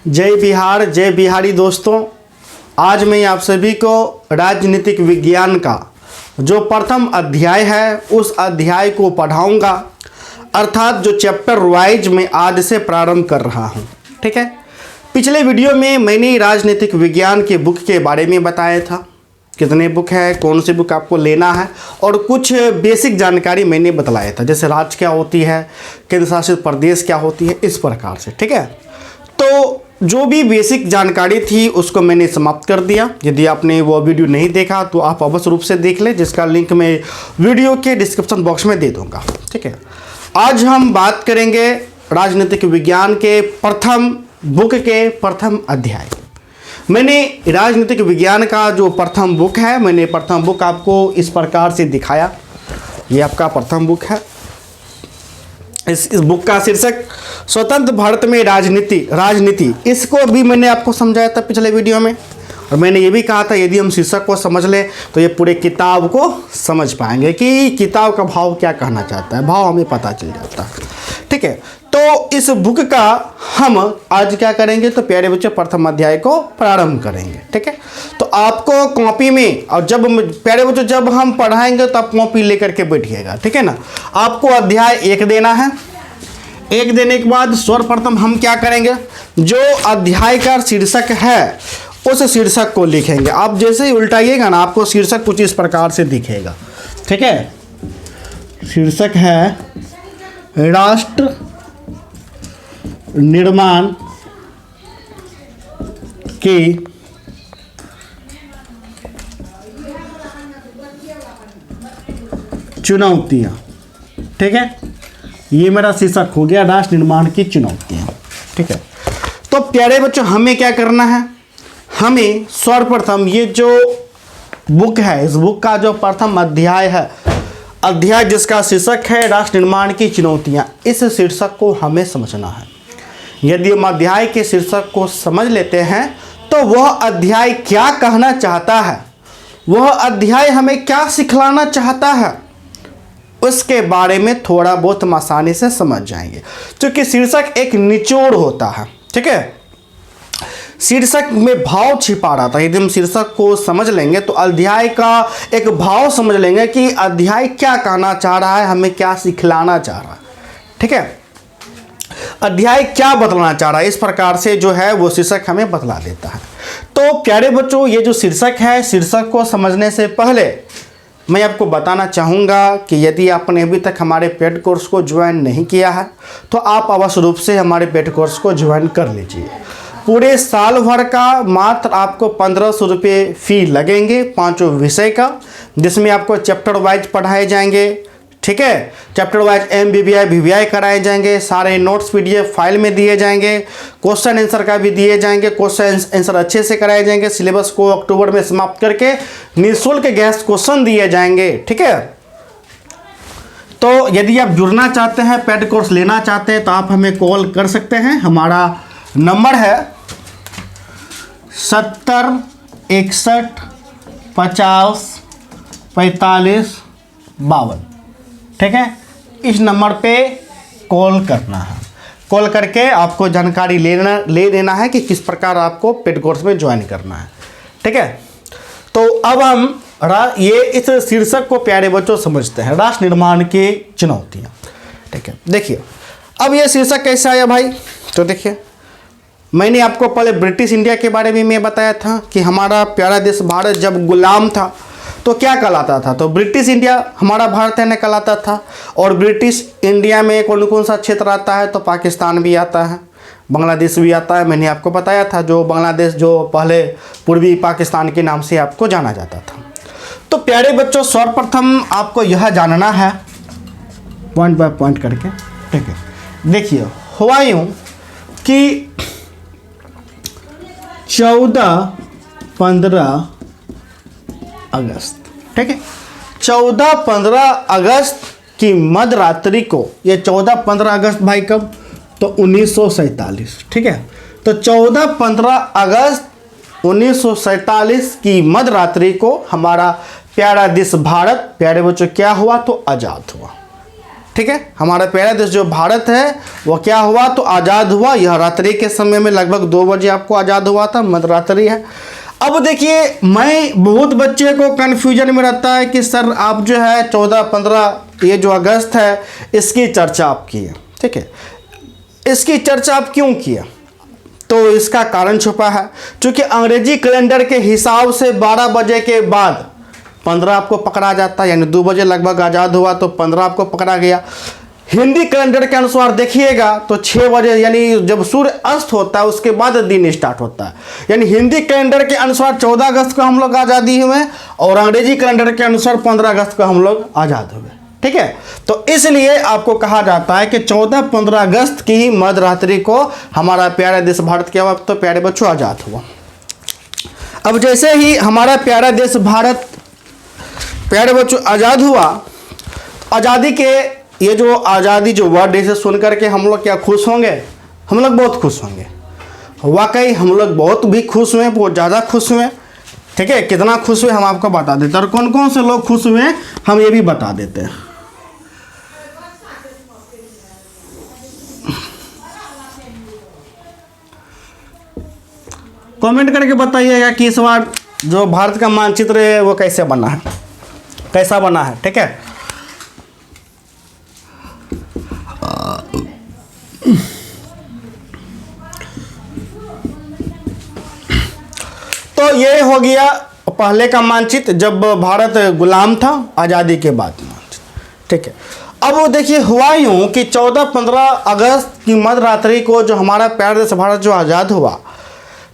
जय बिहार, जय बिहारी दोस्तों। आज मैं आप सभी को राजनीतिक विज्ञान का जो प्रथम अध्याय है उस अध्याय को पढ़ाऊंगा, अर्थात जो चैप्टर वाइज मैं आज से प्रारंभ कर रहा हूं। ठीक है, पिछले वीडियो में मैंने राजनीतिक विज्ञान के बुक के बारे में बताया था, कितने बुक है, कौन सी बुक आपको लेना है और कुछ बेसिक जानकारी मैंने बतलाया था, जैसे राज्य क्या होती है, केंद्र शासित प्रदेश क्या होती है, इस प्रकार से। ठीक है, तो जो भी बेसिक जानकारी थी उसको मैंने समाप्त कर दिया। यदि आपने वो वीडियो नहीं देखा तो आप अवश्य रूप से देख लें, जिसका लिंक मैं वीडियो के डिस्क्रिप्शन बॉक्स में दे दूंगा। ठीक है, आज हम बात करेंगे राजनीतिक विज्ञान के प्रथम बुक के प्रथम अध्याय। मैंने राजनीतिक विज्ञान का जो प्रथम बुक है, मैंने प्रथम बुक आपको इस प्रकार से दिखाया। ये आपका प्रथम बुक है। इस बुक का शीर्षक स्वतंत्र भारत में राजनीति, इसको भी मैंने आपको समझाया था पिछले वीडियो में, और मैंने ये भी कहा था यदि हम शीर्षक को समझ लें तो ये पूरे किताब को समझ पाएंगे कि किताब का भाव क्या कहना चाहता है, भाव हमें पता चल जाता है। ठीक है, तो इस बुक का हम आज क्या करेंगे, तो प्यारे बच्चों प्रथम अध्याय को प्रारंभ करेंगे। ठीक है, तो आपको कॉपी में, और जब प्यारे बच्चों जब हम पढ़ाएंगे तो आप कॉपी लेकर के बैठिएगा। ठीक है ना, आपको अध्याय 1 देना है। 1 देने के बाद सर्वप्रथम हम क्या करेंगे, जो अध्याय का शीर्षक है उस शीर्षक को लिखेंगे। आप जैसे ही उल्टाइएगा ना, आपको शीर्षक कुछ इस प्रकार से दिखेगा। ठीक है, शीर्षक है राष्ट्र निर्माण की चुनौतियां। ठीक है, ये मेरा शीर्षक हो गया, राष्ट्र निर्माण की चुनौतियां। ठीक है, तो प्यारे बच्चों हमें क्या करना है, हमें सर्वप्रथम ये जो बुक है, इस बुक का जो प्रथम अध्याय है, अध्याय जिसका शीर्षक है राष्ट्र निर्माण की चुनौतियां, इस शीर्षक को हमें समझना है। यदि हम अध्याय के शीर्षक को समझ लेते हैं तो वह अध्याय क्या कहना चाहता है, वह अध्याय हमें क्या सिखलाना चाहता है, उसके बारे में थोड़ा बहुत हम आसानी से समझ जाएंगे। क्योंकि शीर्षक एक निचोड़ होता है। ठीक है, शीर्षक में भाव छिपा रहा था। यदि हम शीर्षक को समझ लेंगे तो अध्याय का एक भाव समझ लेंगे कि अध्याय क्या कहना चाह रहा है, हमें क्या सिखलाना चाह रहा है। ठीक है, अध्याय क्या बतलाना चाह रहा है, इस प्रकार से जो है वो शीर्षक हमें बतला देता है। तो प्यारे बच्चों, ये जो शीर्षक है, शीर्षक को समझने से पहले मैं आपको बताना चाहूँगा कि यदि आपने अभी तक हमारे पेड कोर्स को ज्वाइन नहीं किया है तो आप अवश्य रूप से हमारे पेड कोर्स को ज्वाइन कर लीजिए। पूरे साल भर का मात्र आपको 1500 रुपये फ़ी लगेंगे, 5 विषय का, जिसमें आपको चैप्टर वाइज पढ़ाए जाएंगे। ठीक है, चैप्टर वाइज MBBI VBI कराए जाएंगे, सारे नोट्स PDF फाइल में दिए जाएंगे, क्वेश्चन आंसर का भी दिए जाएंगे, क्वेश्चन आंसर अच्छे से कराए जाएंगे, सिलेबस को अक्टूबर में समाप्त करके निःशुल्क गेस्ट क्वेश्चन दिए जाएंगे। ठीक है, तो यदि आप जुड़ना चाहते हैं, पेड कोर्स लेना चाहते हैं तो आप हमें कॉल कर सकते हैं। हमारा नंबर है 70 61 50 45 52। ठीक है, इस नंबर पे कॉल करना है। कॉल करके आपको जानकारी ले लेना है कि किस प्रकार आपको पेड कोर्स में ज्वाइन करना है। ठीक है, तो अब हम ये इस शीर्षक को प्यारे बच्चों समझते हैं, राष्ट्र निर्माण की चुनौतियाँ। ठीक है, देखिए अब ये शीर्षक कैसे आया भाई, तो देखिए मैंने आपको पहले ब्रिटिश इंडिया के बारे में मैं बताया था कि हमारा प्यारा देश भारत जब गुलाम था तो क्या कहलाता था, तो ब्रिटिश इंडिया हमारा भारत है न कहलाता था। और ब्रिटिश इंडिया में कौन कौन सा क्षेत्र आता है, तो पाकिस्तान भी आता है, बांग्लादेश भी आता है। मैंने आपको बताया था, जो बांग्लादेश जो पहले पूर्वी पाकिस्तान के नाम से आपको जाना जाता था। तो प्यारे बच्चों सर्वप्रथम आपको यह जानना है पॉइंट बाय पॉइंट करके। ठीक है, देखिए हुआ यूँ कि 14-15 अगस्त, ठीक है, 14-15 अगस्त की मध्य रात्रि को, ये 14-15 अगस्त भाई कब, तो 1947। ठीक है, तो 14-15 अगस्त 1947 की मध्य रात्रि को हमारा प्यारा देश भारत, प्यारे बच्चों क्या हुआ, तो आज़ाद हुआ। ठीक है। हमारा प्यारा देश जो भारत है वो क्या हुआ, तो आज़ाद हुआ। यह रात्रि के समय में लगभग 2 बजे आपको आज़ाद हुआ था, मध्यरात्रि है। अब देखिए, मैं बहुत बच्चे को कन्फ्यूजन में रहता है कि सर आप जो है 14-15 ये जो अगस्त है इसकी चर्चा आप किए, ठीक है। इसकी चर्चा आप क्यों किए, तो इसका कारण छुपा है। क्योंकि अंग्रेजी कैलेंडर के हिसाब से 12 बजे के बाद 15 आपको पकड़ा जाता है, यानी 2 बजे लगभग आज़ाद हुआ तो 15 आपको पकड़ा गया। हिंदी कैलेंडर के अनुसार देखिएगा तो 6 बजे, यानी जब सूर्य अस्त होता है उसके बाद दिन स्टार्ट होता है। यानी हिंदी कैलेंडर के अनुसार 14 अगस्त को हम लोग आज़ादी हुए और अंग्रेजी कैलेंडर के अनुसार 15 अगस्त को हम लोग आज़ाद हुए, ठीक है। तो इसलिए आपको कहा जाता है कि 14-15 अगस्त की ही मध्यरात्रि को हमारा प्यारा देश भारत क्या हुआ, तो प्यारे बच्चों आज़ाद हुआ। अब जैसे ही हमारा प्यारा देश भारत प्यारे बच्चों आज़ाद हुआ, आज़ादी के ये जो आज़ादी जो वर्ड इसे सुन करके हम लोग क्या खुश होंगे, हम लोग बहुत खुश होंगे। वाकई हम लोग बहुत भी खुश हुए, बहुत ज़्यादा खुश हुए, ठीक है। कितना खुश हुए हम आपको बता देते हैं, और कौन कौन से लोग खुश हुए हम ये भी बता देते हैं। कमेंट करके बताइएगा कि इस बार जो भारत का मानचित्र है वो कैसे बना है, कैसा बना है, ठीक है। तो ये हो गया पहले का मानचित्र जब भारत गुलाम था, आज़ादी के बाद मानचित्र, ठीक है। अब वो देखिए हुआ यूँ कि 14-15 अगस्त की मध्यरात्रि को जो हमारा प्यारा देश भारत जो आज़ाद हुआ,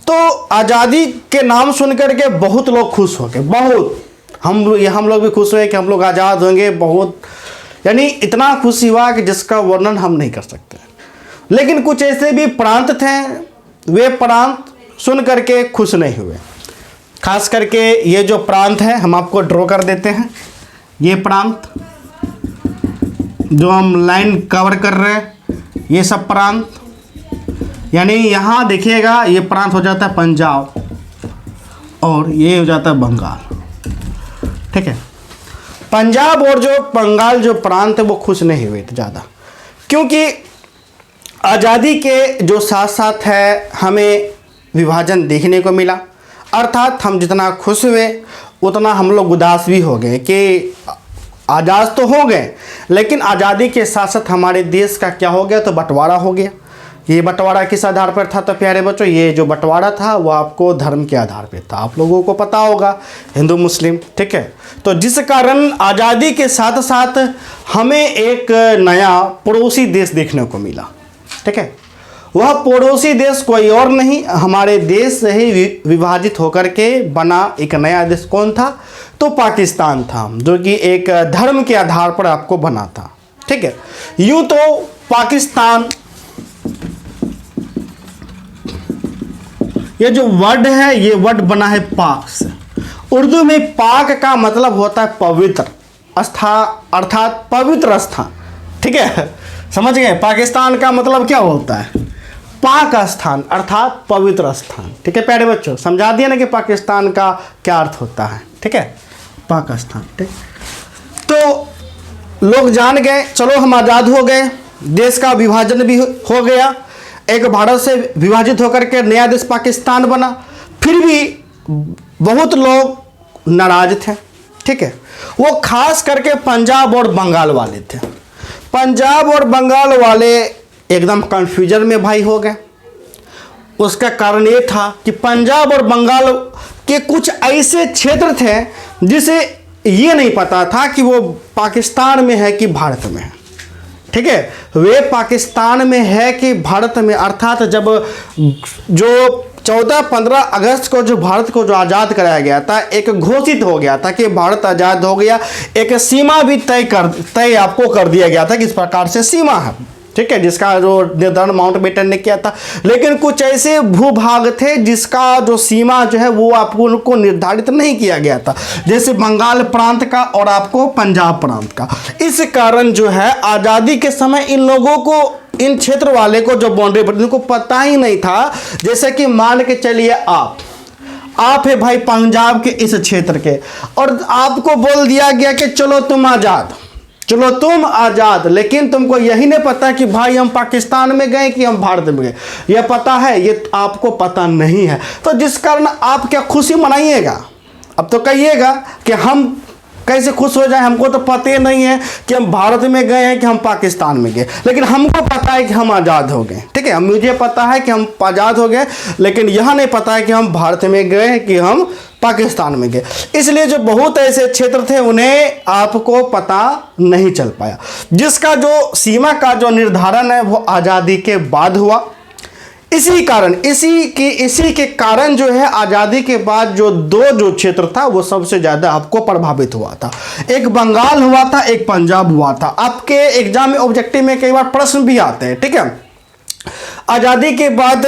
तो आज़ादी के नाम सुन करके बहुत लोग खुश हो गए, बहुत। हम लोग भी खुश हुए कि हम लोग आज़ाद होंगे, बहुत, यानी इतना खुशी हुआ कि जिसका वर्णन हम नहीं कर सकते। लेकिन कुछ ऐसे भी प्रांत थे, वे प्रांत सुन करके खुश नहीं हुए। खास करके ये जो प्रांत है हम आपको ड्रॉ कर देते हैं, ये प्रांत जो हम लाइन कवर कर रहे हैं, ये सब प्रांत, यानी यहाँ देखिएगा ये प्रांत हो जाता है पंजाब और ये हो जाता है बंगाल, ठीक है। पंजाब और जो बंगाल जो प्रांत है वो खुश नहीं हुए थे ज़्यादा, क्योंकि आज़ादी के जो साथ साथ है हमें विभाजन देखने को मिला। अर्थात हम जितना खुश हुए उतना हम लोग उदास भी हो गए कि आज़ाद तो हो गए, लेकिन आज़ादी के साथ साथ हमारे देश का क्या हो गया, तो बंटवारा हो गया। ये बंटवारा किस आधार पर था, तो प्यारे बच्चों ये जो बंटवारा था वो आपको धर्म के आधार पर था, आप लोगों को पता होगा, हिंदू मुस्लिम, ठीक है। तो जिस कारण आज़ादी के साथ साथ हमें एक नया पड़ोसी देश देखने को मिला, ठीक है। वह पड़ोसी देश कोई और नहीं, हमारे देश से ही विभाजित होकर के बना एक नया देश कौन था, तो पाकिस्तान था, जो कि एक धर्म के आधार पर आपको बना था, ठीक है। यूं तो पाकिस्तान, ये जो वर्ड है ये वर्ड बना है पाक से। उर्दू में पाक का मतलब होता है पवित्र स्थान, अर्थात पवित्र स्थान, ठीक है। समझ गए, पाकिस्तान का मतलब क्या होता है, पाक स्थान अर्थात पवित्र स्थान, ठीक है प्यारे बच्चों। समझा दिया ना कि पाकिस्तान का क्या अर्थ होता है, ठीक है, पाक स्थान, ठीक। तो लोग जान गए, चलो हम आज़ाद हो गए, देश का विभाजन भी हो गया, एक भारत से विभाजित होकर के नया देश पाकिस्तान बना। फिर भी बहुत लोग नाराज थे, ठीक है। वो खास करके पंजाब और बंगाल वाले थे। पंजाब और बंगाल वाले एकदम कन्फ्यूजन में भाई हो गए। उसका कारण ये था कि पंजाब और बंगाल के कुछ ऐसे क्षेत्र थे जिसे ये नहीं पता था कि वो पाकिस्तान में है कि भारत में है, ठीक है। वे पाकिस्तान में है कि भारत में, अर्थात जब जो 14-15 अगस्त को जो भारत को जो आज़ाद कराया गया था, एक घोषित हो गया था कि भारत आज़ाद हो गया, एक सीमा भी तय आपको कर दिया गया था कि इस प्रकार से सीमा है, ठीक है, जिसका जो निर्धारण माउंटबेटन ने किया था। लेकिन कुछ ऐसे भूभाग थे जिसका जो सीमा जो है वो आपको उनको निर्धारित नहीं किया गया था, जैसे बंगाल प्रांत का और आपको पंजाब प्रांत का। इस कारण जो है आज़ादी के समय इन लोगों को, इन क्षेत्र वाले को जो बाउंड्री पर इनको पता ही नहीं था। जैसे कि मान के चलिए आप है भाई पंजाब के इस क्षेत्र के, और आपको बोल दिया गया कि चलो तुम आज़ाद, चलो तुम आज़ाद, लेकिन तुमको यही नहीं पता कि भाई हम पाकिस्तान में गए कि हम भारत में गए। यह पता है, ये आपको पता नहीं है। तो जिस कारण आप क्या खुशी मनाइएगा? अब तो कहिएगा कि हम कैसे खुश हो जाए, हमको तो पता ही नहीं है कि हम भारत में गए हैं कि हम पाकिस्तान में गए, लेकिन हमको पता है कि हम आज़ाद हो गए। ठीक है, मुझे पता है कि हम आज़ाद हो गए, लेकिन यह नहीं पता है कि हम भारत में गए हैं कि हम पाकिस्तान में गए। इसलिए जो बहुत ऐसे क्षेत्र थे उन्हें आपको पता नहीं चल पाया, जिसका जो सीमा का जो निर्धारण है वो आज़ादी के बाद हुआ। इसी के कारण जो है आज़ादी के बाद जो क्षेत्र था वो सबसे ज़्यादा आपको प्रभावित हुआ था। एक बंगाल हुआ था, एक पंजाब हुआ था। आपके एग्जाम में ऑब्जेक्टिव में कई बार प्रश्न भी आते हैं। ठीक है, आज़ादी के बाद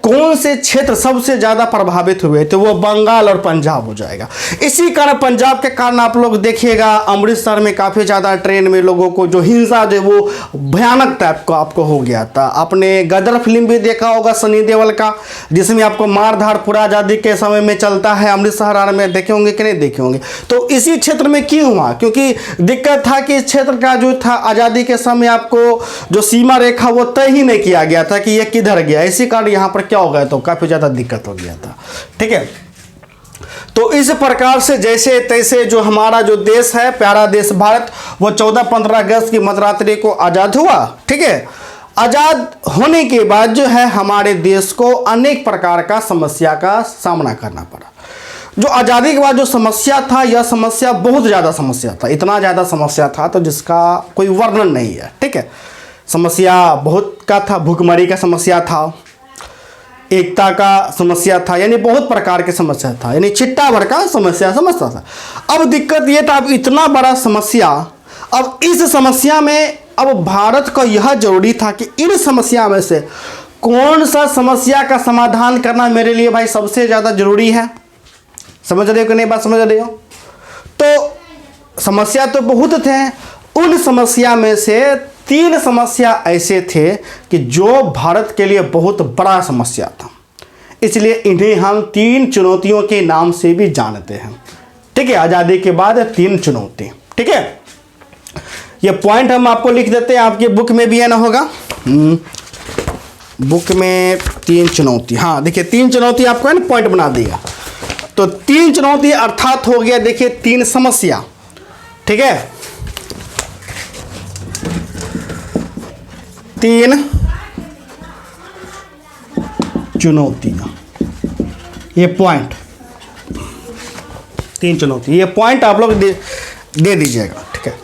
कौन से क्षेत्र सबसे ज़्यादा प्रभावित हुए थे, वो बंगाल और पंजाब हो जाएगा। इसी कारण पंजाब के कारण आप लोग देखिएगा अमृतसर में काफ़ी ज़्यादा ट्रेन में लोगों को जो हिंसा जो वो भयानक टाइप का आपको हो गया था। आपने गदर फिल्म भी देखा होगा सनी देओल का, जिसमें आपको मारधाड़ पूरा आज़ादी के समय में चलता है। अमृतसर में देखे होंगे कि नहीं देखे होंगे? तो इसी क्षेत्र में क्यों हुआ? क्योंकि दिक्कत था कि इस क्षेत्र का जो था आज़ादी के समय आपको जो सीमा रेखा वो तय ही नहीं किया गया था कि ये किधर गया। इसी कारण यहाँ पर क्या हो गया, तो काफ़ी ज़्यादा दिक्कत हो गया था। ठीक है, तो इस प्रकार से जैसे तैसे जो हमारा जो देश है, प्यारा देश भारत, वो 14-15 अगस्त की मध्यरात्रि को आज़ाद हुआ। ठीक है, आज़ाद होने के बाद जो है हमारे देश को अनेक प्रकार का समस्या का सामना करना पड़ा। जो आज़ादी के बाद जो समस्या था, यह समस्या बहुत ज़्यादा समस्या था, इतना ज़्यादा समस्या था तो जिसका कोई वर्णन नहीं है। ठीक है, समस्या बहुत का था, भूखमरी का समस्या था, एकता का समस्या था, यानी बहुत प्रकार के समस्या था, यानी चिट्टा भर का समस्या समझता था। अब दिक्कत ये था, अब इतना बड़ा समस्या, अब इस समस्या में अब भारत को यह जरूरी था कि इन समस्या में से कौन सा समस्या का समाधान करना मेरे लिए भाई सबसे ज़्यादा जरूरी है। समझ रहे हो कि नहीं बात समझ रहे हो? तो समस्या तो बहुत थे, उन समस्या में से 3 समस्या ऐसे थे कि जो भारत के लिए बहुत बड़ा समस्या था, इसलिए इन्हें हम 3 चुनौतियों के नाम से भी जानते हैं। ठीक है, आज़ादी के बाद 3 चुनौती। ठीक है, ये पॉइंट हम आपको लिख देते हैं, आपके बुक में भी है ना होगा, बुक में 3 चुनौती। हाँ देखिए, 3 चुनौती आपको है ना पॉइंट बना दिया। तो 3 चुनौती अर्थात हो गया, देखिए 3 समस्या। ठीक है, 3 चुनौतियाँ, ये पॉइंट 3 चुनौती, ये पॉइंट आप लोग दे दीजिएगा। ठीक है,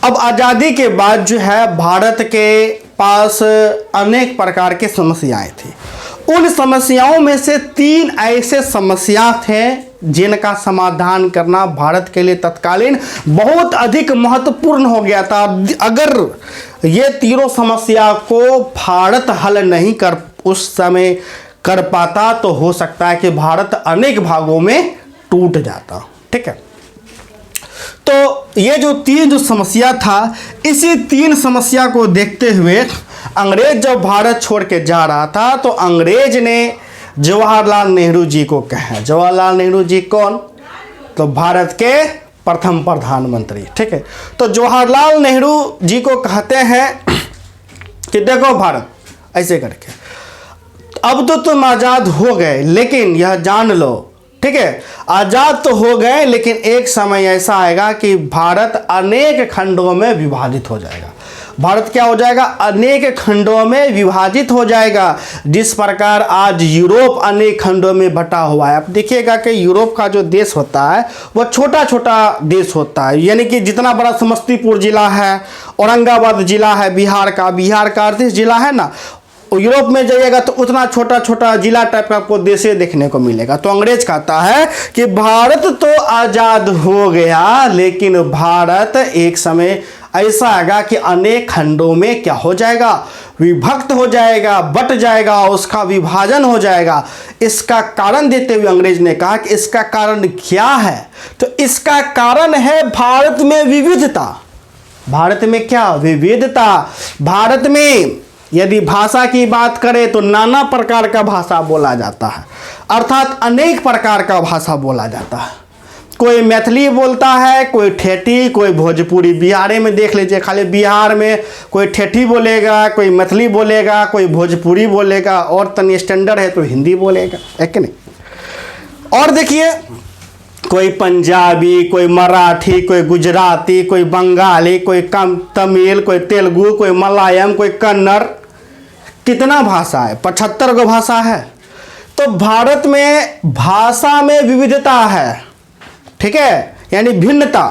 अब आज़ादी के बाद जो है भारत के पास अनेक प्रकार के समस्याएं थी। उन समस्याओं में से 3 ऐसे समस्या थे जिनका समाधान करना भारत के लिए तत्कालीन बहुत अधिक महत्वपूर्ण हो गया था। अगर ये तीनों समस्या को भारत हल नहीं कर उस समय कर पाता तो हो सकता है कि भारत अनेक भागों में टूट जाता। ठीक है, तो ये जो 3 समस्या था, इसी 3 समस्या को देखते हुए अंग्रेज जब भारत छोड़ के जा रहा था तो अंग्रेज ने जवाहरलाल नेहरू जी को कहा। जवाहरलाल नेहरू जी कौन? तो भारत के प्रथम प्रधानमंत्री। ठीक है, तो जवाहरलाल नेहरू जी को कहते हैं कि देखो भारत, ऐसे करके अब तो तुम आज़ाद हो गए, लेकिन यह जान लो, ठीक है, आज़ाद तो हो गए, लेकिन एक समय ऐसा आएगा कि भारत अनेक खंडों में विभाजित हो जाएगा। भारत क्या हो जाएगा? अनेक खंडों में विभाजित हो जाएगा। जिस प्रकार आज यूरोप अनेक खंडों में बटा हुआ है। आप देखिएगा कि यूरोप का जो देश होता है वह छोटा छोटा देश होता है, यानी कि जितना बड़ा समस्तीपुर जिला है, औरंगाबाद जिला है बिहार का 38 जिला है ना, यूरोप में जाइएगा तो उतना छोटा छोटा जिला टाइप का आपको देशे देखने को मिलेगा। तो अंग्रेज कहता है कि भारत तो आज़ाद हो गया, लेकिन भारत एक समय ऐसा आएगा कि अनेक खंडों में क्या हो जाएगा? विभक्त हो जाएगा, बट जाएगा, उसका विभाजन हो जाएगा। इसका कारण देते हुए अंग्रेज ने कहा कि इसका कारण क्या है? तो इसका कारण है भारत में विविधता। भारत में क्या विविधता? भारत में यदि भाषा की बात करें तो नाना प्रकार का भाषा बोला जाता है, अर्थात अनेक प्रकार का भाषा बोला जाता है। कोई मैथिली बोलता है, कोई ठेठी, कोई भोजपुरी। बिहार में देख लीजिए, खाली बिहार में कोई ठेठी बोलेगा, कोई मैथिली बोलेगा, कोई भोजपुरी बोलेगा, और तनी स्टैंडर्ड है तो हिंदी बोलेगा, है कि नहीं। और देखिए, कोई पंजाबी, कोई मराठी, कोई गुजराती, कोई बंगाली, कोई तमिल, कोई तेलुगु, कोई मलयालम, कोई कन्नड़। कितना भाषा है? 75 गो भाषा है। तो भारत में भाषा में विविधता है, ठीक है, यानी भिन्नता।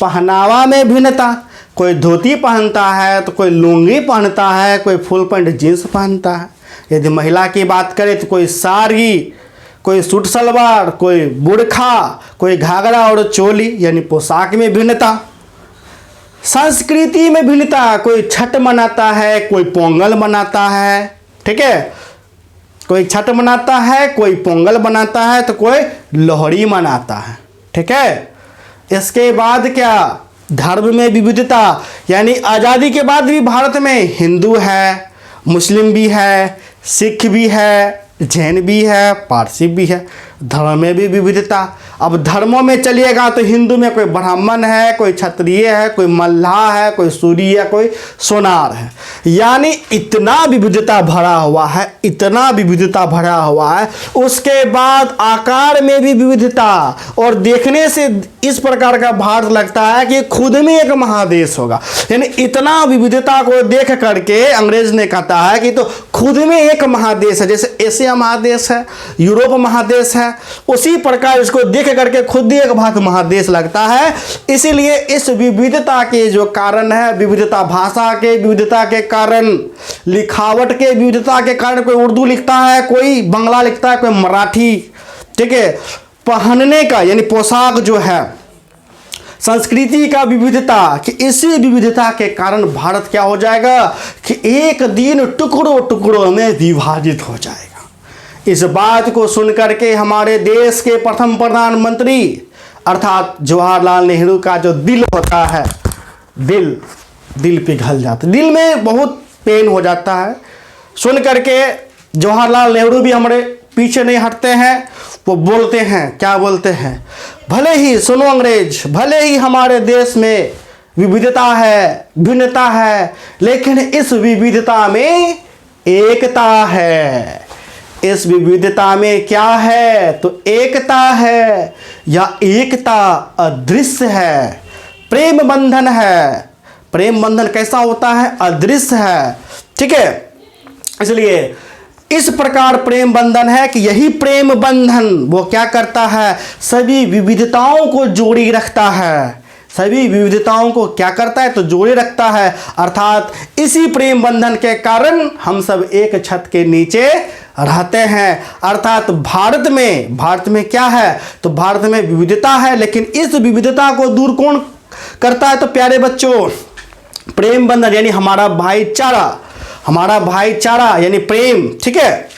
पहनावा में भिन्नता, कोई धोती पहनता है तो कोई लुंगी पहनता है, कोई फुल पैंट जींस पहनता है। यदि महिला की बात करें तो कोई साड़ी, कोई सूट सलवार, कोई बुर्खा, कोई घाघरा और चोली, यानी पोशाक में भिन्नता। संस्कृति में भिन्नता, कोई छठ मनाता है, कोई पोंगल मनाता है, ठीक है, कोई छठ मनाता है, कोई पोंगल मनाता है, तो कोई लोहड़ी मनाता है, ठीक है। इसके बाद क्या, धर्म में विविधता, यानी आज़ादी के बाद भी भारत में हिंदू है, मुस्लिम भी है, सिख भी है, जैन भी है, पारसी भी है। धर्म में भी विविधता। अब धर्मों में चलिएगा तो हिंदू में कोई ब्राह्मण है, कोई क्षत्रिय है, कोई मल्लाह है, कोई सूरी है, कोई सोनार है। यानी इतना विविधता भरा हुआ है, इतना विविधता भरा हुआ है। उसके बाद आकार में भी विविधता, और देखने से इस प्रकार का भारत लगता है कि खुद में एक महादेश होगा। यानी इतना विविधता को देख करके अंग्रेज ने कहता है कि तो खुद में एक महादेश है। जैसे एशिया महादेश है, यूरोप महादेश है, उसी प्रकार इसको देख करके खुद ही एक भारत महादेश लगता है। इसीलिए इस विविधता के जो कारण है, विविधता भाषा के विविधता के कारण, लिखावट के विविधता के कारण, कोई उर्दू लिखता है, कोई बांग्ला लिखता है, कोई मराठी, ठीक है। पहनने का यानी पोशाक जो है, संस्कृति का विविधता, कि इसी विविधता के कारण भारत क्या हो जाएगा कि एक दिन टुकड़ों टुकड़ों में विभाजित हो जाएगा। इस बात को सुनकर के हमारे देश के प्रथम प्रधानमंत्री अर्थात जवाहरलाल नेहरू का जो दिल होता है, दिल पिघल जाता है, दिल में बहुत पेन हो जाता है सुन करके। जवाहरलाल नेहरू भी हमारे पीछे नहीं हटते हैं। वो बोलते हैं, क्या बोलते हैं, भले ही सुनो अंग्रेज, भले ही हमारे देश में विविधता है, भिन्नता है, लेकिन इस विविधता में एकता है। इस विविधता में क्या है, तो एकता है, या एकता अदृश्य है, प्रेम बंधन है। प्रेम बंधन कैसा होता है, अदृश्य है, ठीक है। इसलिए इस प्रकार प्रेम बंधन है कि यही प्रेम बंधन वो क्या करता है, सभी विविधताओं को जोड़ी रखता है। सभी विविधताओं को क्या करता है, तो जोड़े रखता है। अर्थात इसी प्रेम बंधन के कारण हम सब एक छत के नीचे रहते हैं। अर्थात भारत में क्या है, तो भारत में विविधता है, लेकिन इस विविधता को दूर कौन करता है, तो प्यारे बच्चों, प्रेम बंधन यानी हमारा भाईचारा यानी प्रेम, ठीक है,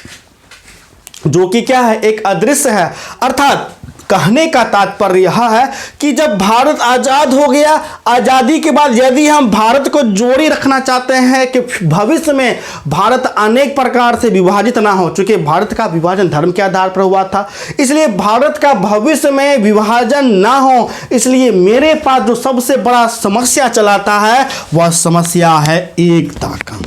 जो कि क्या है, एक अदृश्य है। अर्थात कहने का तात्पर्य यह है कि जब भारत आज़ाद हो गया, आज़ादी के बाद यदि हम भारत को जोड़े रखना चाहते हैं कि भविष्य में भारत अनेक प्रकार से विभाजित ना हो, चूंकि भारत का विभाजन धर्म के आधार पर हुआ था, इसलिए भारत का भविष्य में विभाजन ना हो, इसलिए मेरे पास जो सबसे बड़ा समस्या चलाता है वह समस्या है एकता का।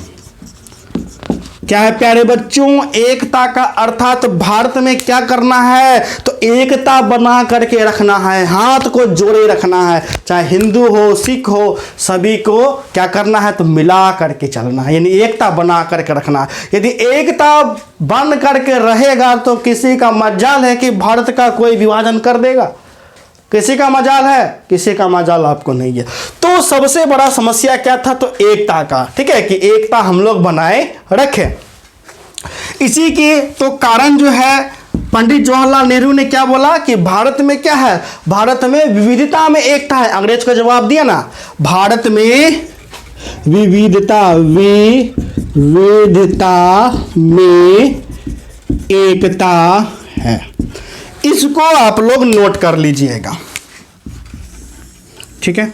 क्या है प्यारे बच्चों, एकता का। अर्थात भारत में क्या करना है, तो एकता बना करके रखना है, हाथ को जोड़े रखना है, चाहे हिंदू हो, सिख हो, सभी को क्या करना है, तो मिला करके चलना है, यानी एकता बना करके रखना है। यदि एकता बन करके रहेगा तो किसी का मजाल है कि भारत का कोई विभाजन कर देगा, किसी का मजाल है, किसी का मजाल आपको नहीं है। तो सबसे बड़ा समस्या क्या था, तो एकता का, ठीक है, कि एकता हम लोग बनाए रखें। इसी के तो कारण जो है पंडित जवाहरलाल नेहरू ने क्या बोला कि भारत में क्या है, भारत में विविधता में एकता है। अंग्रेज का जवाब दिया ना, भारत में विविधता में एकता है। इसको आप लोग नोट कर लीजिएगा, ठीक है।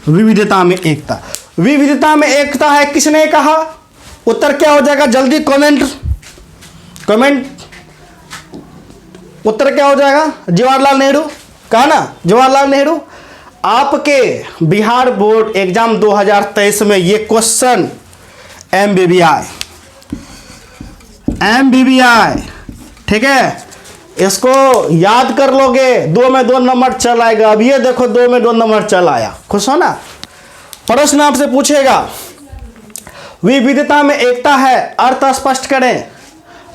विविधता में एकता, विविधता में एकता है, किसने कहा, उत्तर क्या हो जाएगा, जल्दी कमेंट, उत्तर क्या हो जाएगा, जवाहरलाल नेहरू। कहा ना जवाहरलाल नेहरू। आपके बिहार बोर्ड एग्जाम 2023 में ये क्वेश्चन MBBI, ठीक है, इसको याद कर लोगे, 2 में 2 नंबर चल आएगा। अब ये देखो 2 में 2 नंबर चल आया, खुश हो ना। प्रश्न आपसे पूछेगा विविधता में एकता है, अर्थ स्पष्ट करें।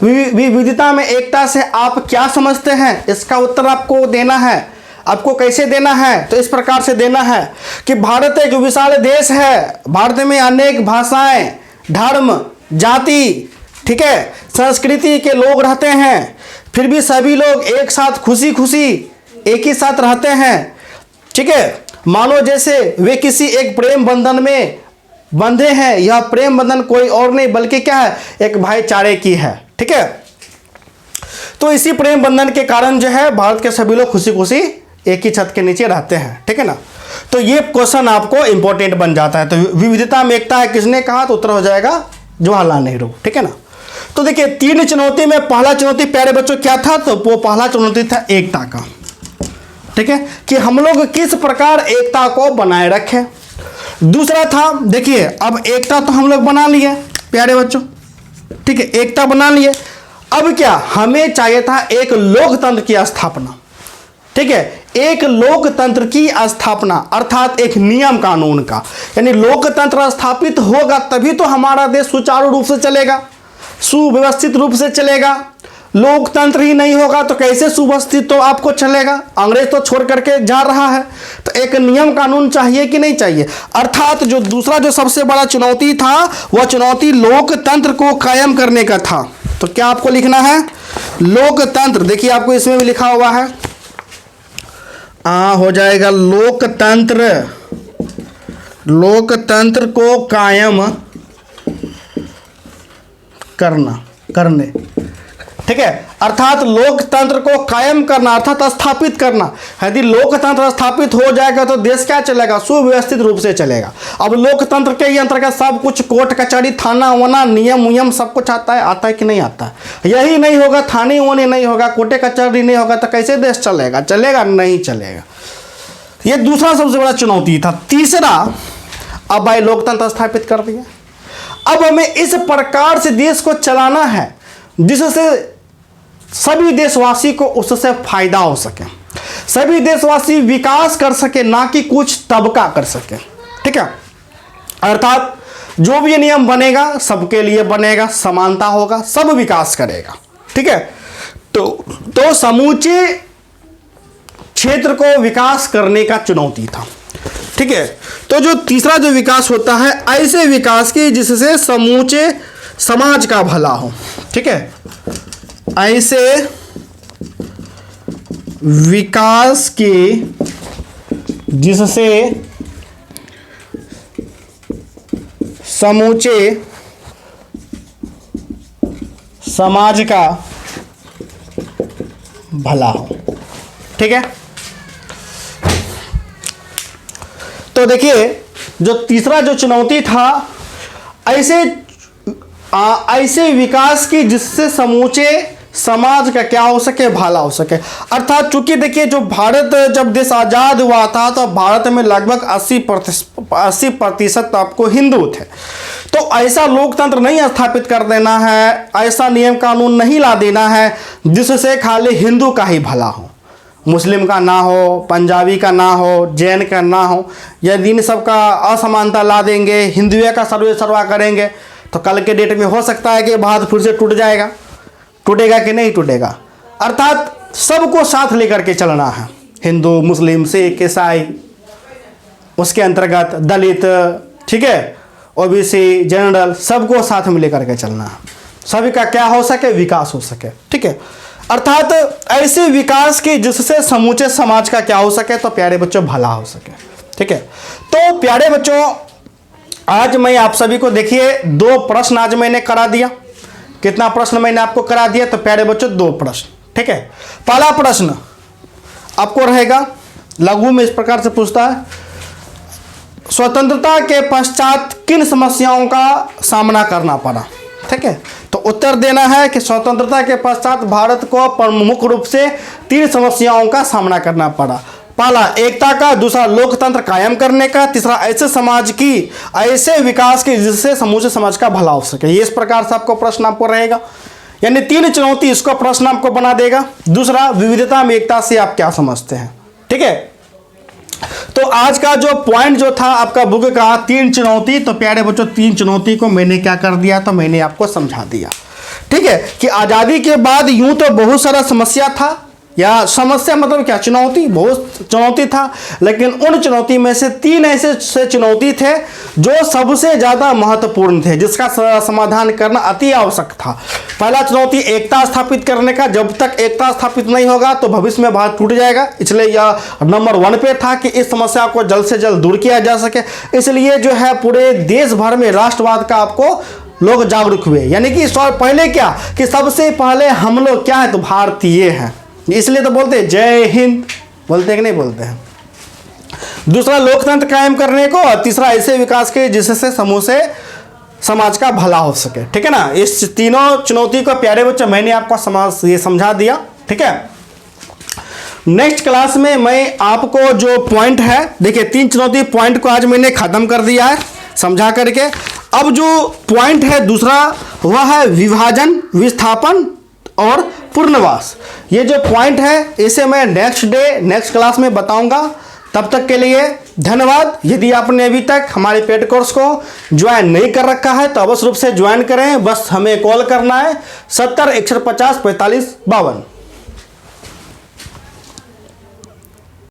विविधता में एकता से आप क्या समझते हैं, इसका उत्तर आपको देना है। आपको कैसे देना है, तो इस प्रकार से देना है कि भारत एक विशाल देश है, भारत में अनेक भाषाएं, धर्म, जाति, ठीक है, संस्कृति के लोग रहते हैं, फिर भी सभी लोग एक साथ खुशी खुशी एक ही साथ रहते हैं, ठीक है। मानो जैसे वे किसी एक प्रेम बंधन में बंधे हैं। यह प्रेम बंधन कोई और नहीं बल्कि क्या है, एक भाईचारे की है, ठीक है। तो इसी प्रेम बंधन के कारण जो है भारत के सभी लोग खुशी खुशी एक ही छत के नीचे रहते हैं, ठीक है ना। तो ये क्वेश्चन आपको इंपॉर्टेंट बन जाता है। तो विविधता में एकता है किसने कहा, तो उत्तर हो जाएगा जवाहरलाल नेहरू, ठीक है ना। तो देखिए 3 चुनौती में पहला चुनौती प्यारे बच्चों क्या था, तो वो पहला चुनौती था एकता का, ठीक है, कि हम लोग किस प्रकार एकता को बनाए रखें। दूसरा था, देखिए अब एकता तो हम लोग बना लिए प्यारे बच्चों, ठीक है, एकता बना लिए। अब क्या हमें चाहिए था, एक लोकतंत्र की स्थापना, ठीक है, एक लोकतंत्र की स्थापना अर्थात एक नियम कानून का। यानी लोकतंत्र स्थापित होगा तभी तो हमारा देश सुचारू रूप से चलेगा, सुव्यवस्थित रूप से चलेगा। लोकतंत्र ही नहीं होगा तो कैसे सुव्यवस्थित तो आपको चलेगा, अंग्रेज तो छोड़ करके जा रहा है। तो एक नियम कानून चाहिए कि नहीं चाहिए। अर्थात जो दूसरा जो सबसे बड़ा चुनौती था वह चुनौती लोकतंत्र को कायम करने का था। तो क्या आपको लिखना है, लोकतंत्र। देखिए आपको इसमें भी लिखा हुआ है, हो जाएगा लोकतंत्र, लोकतंत्र को कायम करने, ठीक है। अर्थात लोकतंत्र को कायम करना अर्थात स्थापित करना। यदि लोकतंत्र स्थापित हो जाएगा तो देश क्या चलेगा, सुव्यवस्थित रूप से चलेगा। अब लोकतंत्र के अंतर्गत सब कुछ कोर्ट कचहरी थाना वाना नियम उयम सब कुछ आता है कि नहीं आता है। यही नहीं होगा, थाने वाने नहीं होगा, कोर्ट कचहरी नहीं होगा तो कैसे देश चलेगा, चलेगा नहीं चलेगा। ये दूसरा सबसे बड़ा चुनौती था। तीसरा, अब भाई लोकतंत्र स्थापित कर दिया, अब हमें इस प्रकार से देश को चलाना है जिससे सभी देशवासी को उससे फायदा हो सके, सभी देशवासी विकास कर सके, ना कि कुछ तबका कर सके, ठीक है। अर्थात जो भी नियम बनेगा सबके लिए बनेगा, समानता होगा, सब विकास करेगा, ठीक है। तो समूचे क्षेत्र को विकास करने का चुनौती था, ठीक है। तो जो तीसरा जो विकास होता है, ऐसे विकास की जिससे समूचे समाज का भला हो, ठीक है, ऐसे विकास की जिससे समूचे समाज का भला हो, ठीक है। तो देखिए जो तीसरा जो चुनौती था, ऐसे विकास की जिससे समूचे समाज का क्या हो सके, भला हो सके। अर्थात चूंकि देखिए जो भारत जब देश आज़ाद हुआ था तो भारत में लगभग 80% आपको हिंदू थे। तो ऐसा लोकतंत्र नहीं स्थापित कर देना है, ऐसा नियम कानून नहीं ला देना है जिससे खाली हिंदू का ही भला हो, मुस्लिम का ना हो, पंजाबी का ना हो, जैन का ना हो। यदि इन सब का असमानता ला देंगे, हिंदुओं का सर्वा करेंगे तो कल के डेट में हो सकता है कि भारत फिर से टूट जाएगा। टूटेगा कि नहीं टूटेगा। अर्थात सबको साथ लेकर के चलना है, हिंदू मुस्लिम सिख ईसाई, उसके अंतर्गत दलित, ठीक है, ओबीसी जनरल, सबको साथ में लेकर के चलना है, सभी का क्या हो सके, विकास हो सके, ठीक है। अर्थात ऐसे विकास की जिससे समूचे समाज का क्या हो सके, तो प्यारे बच्चों भला हो सके, ठीक है। तो प्यारे बच्चों आज मैं आप सभी को देखिए 2 प्रश्न आज मैंने करा दिया। कितना प्रश्न मैंने आपको करा दिया, तो प्यारे बच्चों 2 प्रश्न, ठीक है। पहला प्रश्न आपको रहेगा, लघु में इस प्रकार से पूछता है, स्वतंत्रता के पश्चात किन समस्याओं का सामना करना पड़ा, ठीक है, तो उत्तर देना है कि स्वतंत्रता के पश्चात भारत को प्रमुख रूप से 3 समस्याओं का सामना करना पड़ा। पहला एकता का, दूसरा लोकतंत्र कायम करने का, तीसरा ऐसे विकास की जिससे समूचे समाज का भला हो सके। ये इस प्रकार से आपको प्रश्न आपको रहेगा, यानी 3 चुनौती इसको प्रश्न आपको बना देगा। दूसरा, विविधता में एकता से आप क्या समझते हैं। ठीक है, तो आज का जो पॉइंट जो था आपका बुक का 3 चुनौती, तो प्यारे बच्चों 3 चुनौती को मैंने क्या कर दिया, तो मैंने आपको समझा दिया। ठीक है, कि आज़ादी के बाद यूं तो बहुत सारा समस्या था, या समस्या मतलब क्या, चुनौती, बहुत चुनौती था, लेकिन उन चुनौती में से 3 ऐसे चुनौती थे जो सबसे ज़्यादा महत्वपूर्ण थे, जिसका समाधान करना अति आवश्यक था। पहला चुनौती एकता स्थापित करने का, जब तक एकता स्थापित नहीं होगा तो भविष्य में भारत टूट जाएगा, इसलिए यह नंबर 1 पे था कि इस समस्या को जल्द से जल्द दूर किया जा सके। इसलिए जो है पूरे देश भर में राष्ट्रवाद का आपको लोग जागरूक हुए, यानी कि पहले क्या, कि सबसे पहले हम लोग क्या है, तो भारतीय हैं, इसलिए तो बोलते हैं जय हिंद, बोलते हैं कि नहीं बोलते हैं। दूसरा, लोकतंत्र कायम करने को, और तीसरा, ऐसे विकास के जिससे समूचे समाज का भला हो सके। ठीक है ना, इस तीनों चुनौती को प्यारे बच्चों मैंने आपको ये समझा दिया। ठीक है, नेक्स्ट क्लास में मैं आपको जो पॉइंट है, देखिए 3 चुनौती पॉइंट को आज मैंने खत्म कर दिया है समझा करके। अब जो पॉइंट है दूसरा, वह है विभाजन, विस्थापन और पुनर्वास। ये जो पॉइंट है इसे मैं नेक्स्ट क्लास में बताऊंगा। तब तक के लिए धन्यवाद। यदि आपने अभी तक हमारे पेड कोर्स को ज्वाइन नहीं कर रखा है तो अवश्य रूप से ज्वाइन करें। बस हमें कॉल करना है 70 150 45 52।